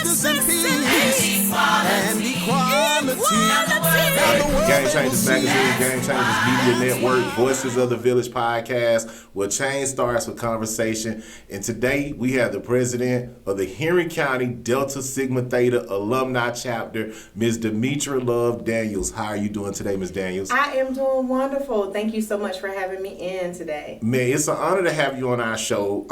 justice and peace and equality. Game Changers Magazine, Game Changers Media Network, Voices of the Village podcast, where change starts with conversation. And today we have the president of the Henry County Delta Sigma Theta Alumni Chapter, Ms. Demetra Love Daniels. How are you doing today, Ms. Daniels? I am doing wonderful. Thank you so much for having me in today. Man, it's an honor to have you on our show.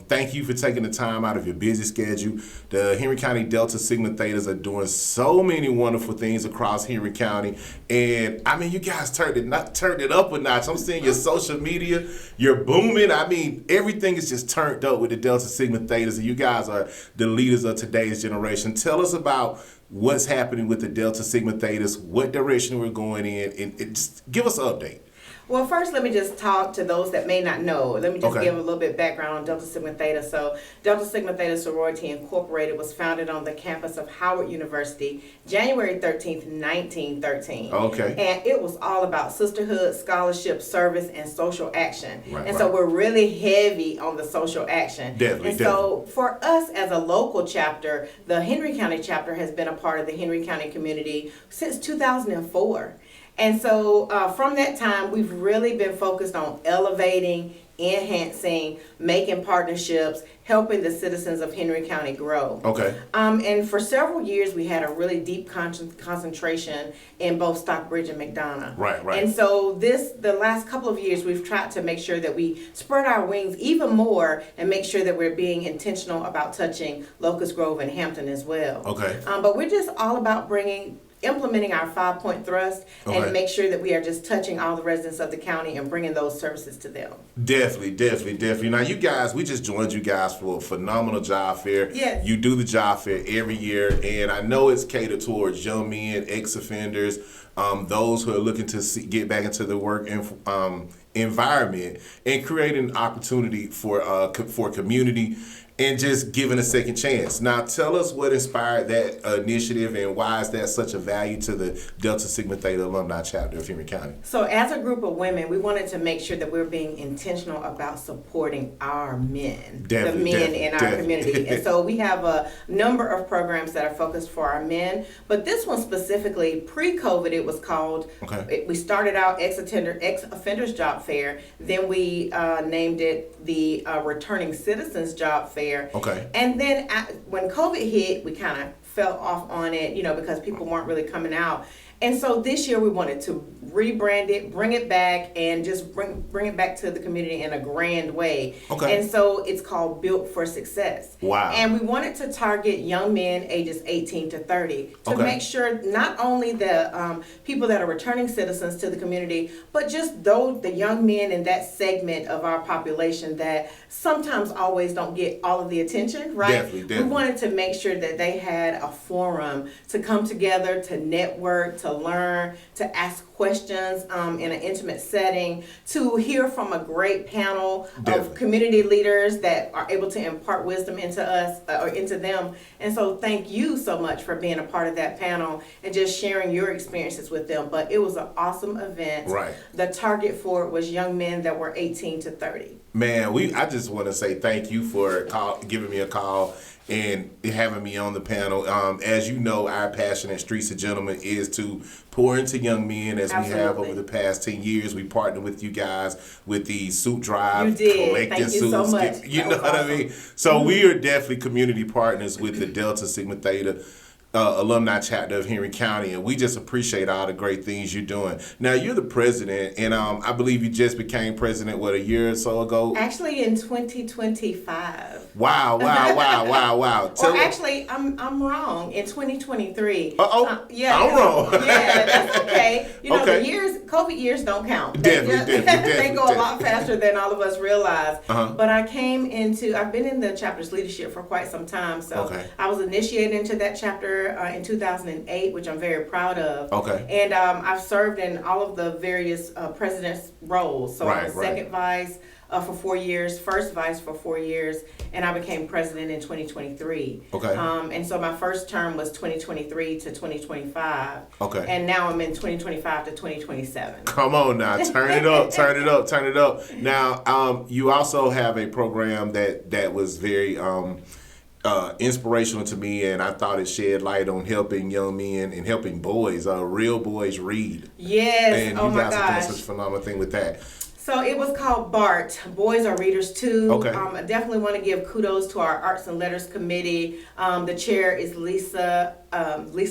Thank you for taking the time out of your busy schedule. The Henry County Delta Sigma Thetas are doing so many wonderful things across Henry County. And I mean, you guys turned it up a notch. I'm seeing your social media, you're booming. I mean, everything is just turned up with the Delta Sigma Thetas, and you guys are the leaders of today's generation. Tell us about what's happening with the Delta Sigma Thetas, what direction we're going in, and just give us an update. Well, first, let me just talk to those that may not know. Let me just give a little bit of background on Delta Sigma Theta. So, Delta Sigma Theta Sorority Incorporated was founded on the campus of Howard University, January 13th, 1913. Okay. And it was all about sisterhood, scholarship, service, and social action. So we're really heavy on the social action. Definitely. So, for us as a local chapter, the Henry County chapter has been a part of the Henry County community since 2004. And so from that time, we've really been focused on elevating, enhancing, making partnerships, helping the citizens of Henry County grow. Okay. And for several years, we had a really deep concentration in both Stockbridge and McDonough. Right. And so the last couple of years, we've tried to make sure that we spread our wings even more and make sure that we're being intentional about touching Locust Grove and Hampton as well. Okay. But we're just all about implementing our 5-point thrust and make sure that we are just touching all the residents of the county and bringing those services to them. Definitely. Now, you guys, we just joined you guys for a phenomenal job fair. Yes. You do the job fair every year, and I know it's catered towards young men, ex-offenders, those who are looking to get back into the work environment and creating opportunity for community and just giving a second chance. Now, tell us what inspired that initiative and why is that such a value to the Delta Sigma Theta Alumni Chapter of Henry County? So as a group of women, we wanted to make sure that we're being intentional about supporting our men, the men in our community. And so we have a number of programs that are focused for our men, but this one specifically, pre-COVID, it was called, we started out ex-offenders job fair, then we named it the Returning Citizens Job Fair. Okay. And then when COVID hit, we kind of fell off on it, because people weren't really coming out. And so this year we wanted to rebrand it, bring it back, and just bring it back to the community in a grand way. Okay. And so it's called Built for Success. Wow. And we wanted to target young men ages 18 to 30 to make sure not only the people that are returning citizens to the community, but just the young men in that segment of our population that sometimes always don't get all of the attention, right? Definitely. We wanted to make sure that they had a forum to come together, to network, to learn, to ask questions in an intimate setting, to hear from a great panel of community leaders that are able to impart wisdom into us or into them. And so thank you so much for being a part of that panel and just sharing your experiences with them. But it was an awesome event. Right. The target for it was young men that were 18 to 30. Man, I just want to say thank you for giving me a call and having me on the panel. As you know, our passion at Streets of Gentlemen is to pour into young men as we have over the past 10 years. We partnered with you guys with the suit drive, collecting suits. So much. You know what I mean? So we are definitely community partners with the Delta Sigma Theta Alumni Chapter of Henry County, and we just appreciate all the great things you're doing. Now, you're the president, and I believe you just became president, a year or so ago? Actually, in 2025. Wow. Actually, I'm wrong. In 2023. Yeah. I'm wrong. Yeah, that's okay. The COVID years don't count. Definitely. They go a lot faster than all of us realize. But I've been in the chapter's leadership for quite some time, so I was initiated into that chapter in 2008, which I'm very proud of. And I've served in all of the various president's roles. So I was second vice for 4 years, first vice for 4 years, and I became president in 2023. And so my first term was 2023 to 2025. And now I'm in 2025 to 2027. Come on now, turn it up. Now, you also have a program that was very inspirational to me, and I thought it shed light on helping young men and helping boys, real boys, read. Yes. And oh you my guys are gosh. doing such a phenomenal thing with that. So it was called BART, Boys Are Readers Too. Okay. I definitely want to give kudos to our Arts and Letters Committee. The chair is Lisa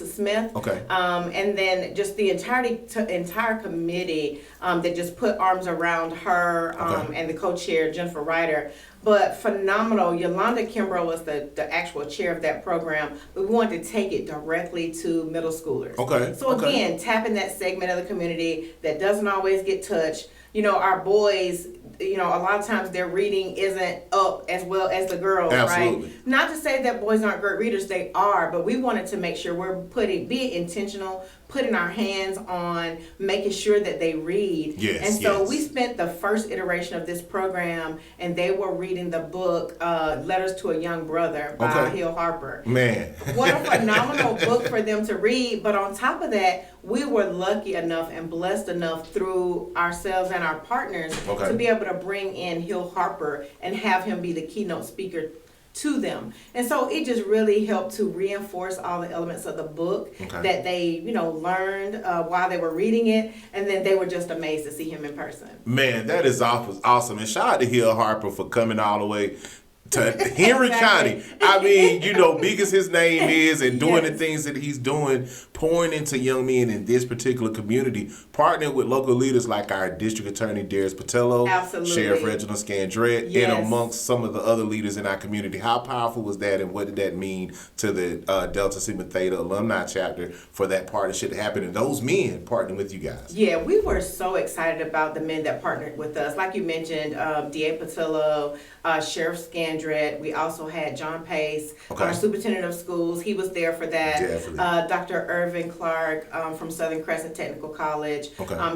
Smith. Okay. And then just the entire committee that just put arms around her and the co-chair, Jennifer Ryder. But phenomenal. Yolanda Kimbrough was the actual chair of that program. But we wanted to take it directly to middle schoolers. Okay. So again, tapping that segment of the community that doesn't always get touched. You know, our boys, you know, a lot of times their reading isn't up as well as the girls, Absolutely. right? Not to say that boys aren't great readers, they are, but we wanted to make sure we're being intentional, putting our hands on making sure that they read. Yes, and so yes. we spent the first iteration of this program, and they were reading the book, Letters to a Young Brother by Hill Harper. Man. What a phenomenal book for them to read. But on top of that, we were lucky enough and blessed enough through ourselves and our partners to be able to bring in Hill Harper and have him be the keynote speaker to them. And so it just really helped to reinforce all the elements of the book that they, you know, learned while they were reading it. And then they were just amazed to see him in person. Man, that is awesome. And shout out to Hill Harper for coming all the way to Henry County. I mean, you know, big as his name is and doing the things that he's doing, pouring into young men in this particular community, partnering with local leaders like our District Attorney Darius Patello, Sheriff Reginald Scandrett, and amongst some of the other leaders in our community. How powerful was that, and what did that mean to the Delta Sigma Theta Alumni chapter for that partnership to happen and those men partnering with you guys? Yeah, we were so excited about the men that partnered with us. Like you mentioned, D.A. Patello, Sheriff Scandrett. We also had John Pace, our superintendent of schools. He was there for that. Definitely. Dr. Irvin Clark from Southern Crescent Technical College.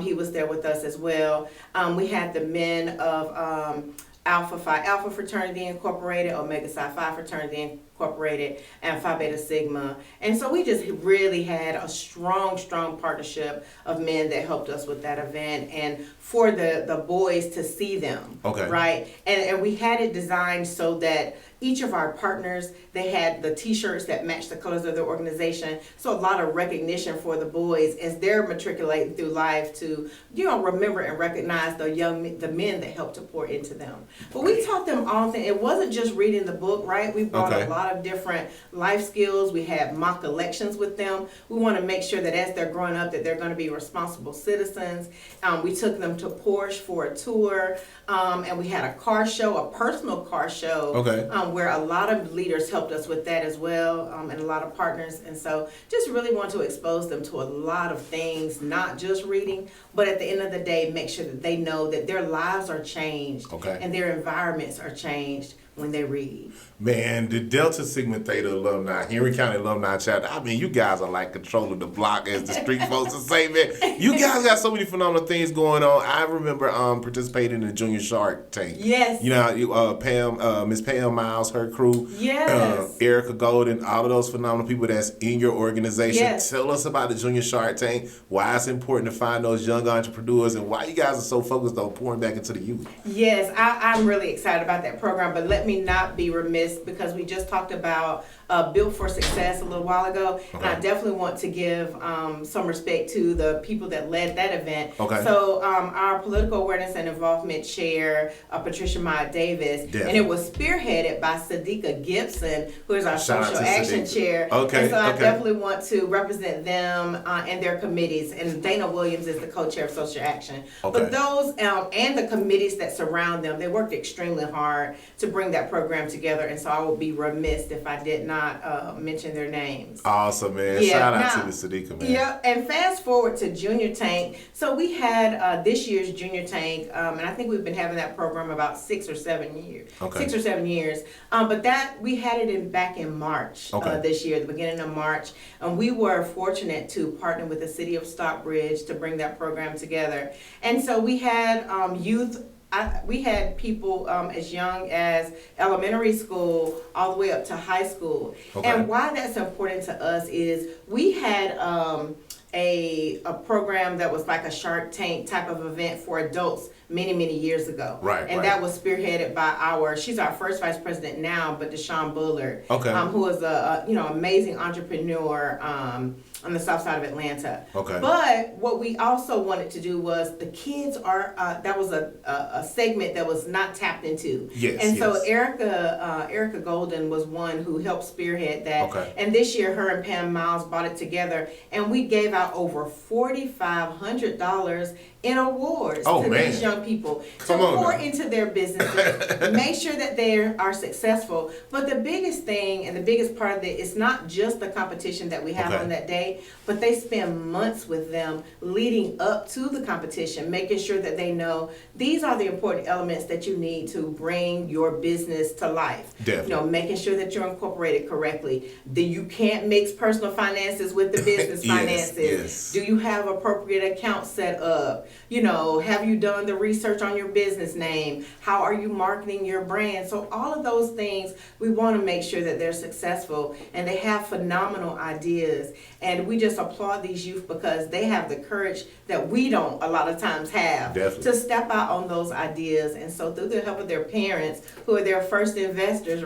He was there with us as well. We had the men of Alpha Phi Alpha Fraternity Incorporated, Omega Psi Phi Fraternity Incorporated, and Phi Beta Sigma. And so we just really had a strong partnership of men that helped us with that event and for the boys to see them, right? And we had it designed so that each of our partners, they had the t-shirts that matched the colors of their organization. So a lot of recognition for the boys as they're matriculating through life to, you know, remember and recognize the men that helped to pour into them. But we taught them all things. It wasn't just reading the book, right? We brought a lot of different life skills. We had mock elections with them. We want to make sure that as they're growing up that they're going to be responsible citizens. We took them to Porsche for a tour, and we had a car show, a personal car show, where a lot of leaders helped us with that as well, and a lot of partners. And so just really want to expose them to a lot of things, not just reading, but at the end of the day, make sure that they know that their lives are changed and their environments are changed when they read. Man, the Delta Sigma Theta Alumni, Henry County Alumni chapter, I mean, you guys are like controlling the block, as the street folks will say, man. You guys got so many phenomenal things going on. I remember participating in the Junior Shark Tank. Yes. You know, Miss Pam Miles, her crew. Yes. Erica Golden, all of those phenomenal people that's in your organization. Yes. Tell us about the Junior Shark Tank, why it's important to find those young entrepreneurs, and why you guys are so focused on pouring back into the youth. Yes, I'm really excited about that program, but let me not be remiss because we just talked about Built for Success a little while ago, and I definitely want to give some respect to the people that led that event. So our political awareness and involvement chair, Patricia Maya Davis, and it was spearheaded by Sadiqa Gibson, who is our social action chair. And so I definitely want to represent them and their committees, and Dana Williams is the co-chair of social action. But those and the committees that surround them, they worked extremely hard to bring that program together, and so I would be remiss if I did not mention their names. Awesome, man. Shout out to Miss Sadiqa, man. Yeah, and fast forward to Junior Tank. So we had this year's Junior Tank, and I think we've been having that program about 6 or 7 years. 6 or 7 years. But that we had it back in March this year, the beginning of March. And we were fortunate to partner with the city of Stockbridge to bring that program together. And so we had youth. We had people as young as elementary school all the way up to high school. And why that's important to us is we had a program that was like a Shark Tank type of event for adults many years ago. And that was spearheaded by she's our first vice president now, but Deshaun Bullard, who is a amazing entrepreneur on the south side of Atlanta. But what we also wanted to do was the kids are that was a segment that was not tapped into. So Erica Golden was one who helped spearhead that. And this year her and Pam Miles brought it together, and we gave out over $4,500 in awards to these young people to pour into their businesses, make sure that they are successful. But the biggest thing and the biggest part of it is not just the competition that we have on that day, but they spend months with them leading up to the competition, making sure that they know these are the important elements that you need to bring your business to life. Making sure that you're incorporated correctly. That you can't mix personal finances with the business finances. Do you have appropriate accounts set up? Have you done the research on your business name? How are you marketing your brand? So all of those things, we want to make sure that they're successful and they have phenomenal ideas. And we just applaud these youth because they have the courage that we don't a lot of times have to step out on those ideas. And so through the help of their parents, who are their first investors,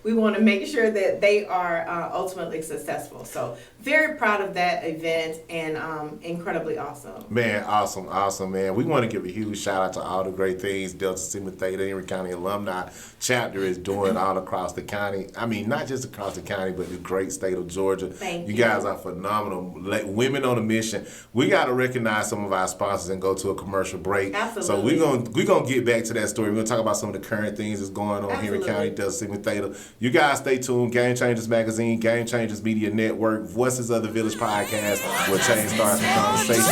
we want to make sure that they are ultimately successful. So very proud of that event and incredibly awesome. Man, awesome, man. We want to give a huge shout out to all the great things Delta Sigma Theta Henry County Alumni Chapter is doing all across the county. I mean, not just across the county, but the great state of Georgia. Thank you. Guys are phenomenal. Women on a mission. We got to recognize some of our sponsors and go to a commercial break. Absolutely. So we're gonna get back to that story. We're gonna talk about some of the current things that's going on here in County Delta Sigma Theta. You guys stay tuned. Game Changers Magazine, Game Changers Media Network, Voices of the Village podcast will change starts the conversation.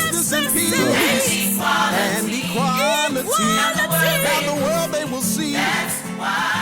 And equality. Now the world they will see. That's why.